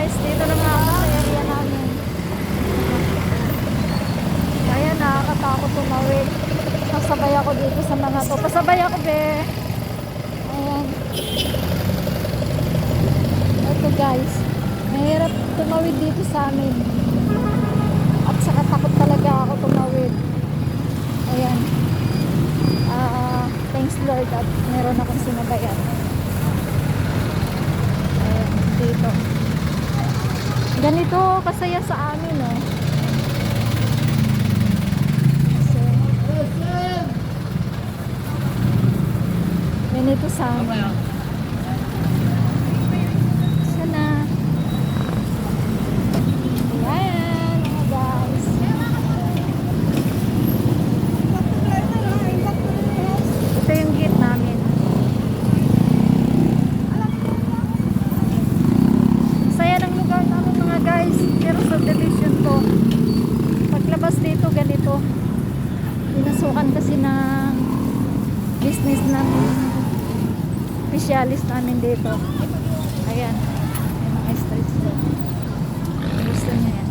guys, dito na nga ako sa area namin. Ayan, nakakatakot tumawid. Pasabay ako dito sa mga to. Pasabay ako, be. Ayan. Ito guys, mahirap tumawid dito sa amin. At saka takot talaga ako tumawid. Ayan. Thanks Lord at meron akong sinabayan. Ayan, dito. Ganito kasaya sa amin, oh. So, ganito sa amin. Sana. Ayan, mga guys. Ito yung gate namin. Saya ng lugar namin mga guys. Pero subdivision to. Paglabas dito ganito. Pinasukan kasi ng business ng specialist namin dito. Ayan. May mga streets doon. Gusto niya yan.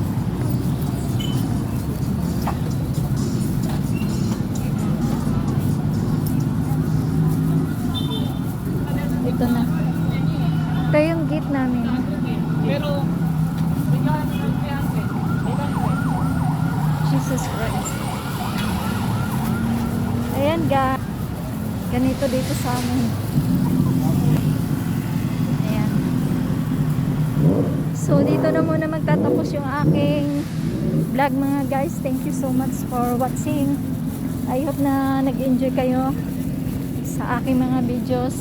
Ito na. Ito yung gate namin. Pero, Jesus Christ. Ayan guys. Ganito dito sa amin. Ayan. So dito na muna magtatapos yung aking vlog mga guys. Thank you so much for watching. I hope na nag-enjoy kayo sa aking mga videos.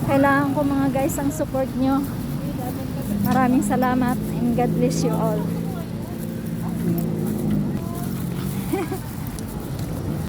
Kailangan ko mga guys ang support nyo. Maraming salamat and God bless you all.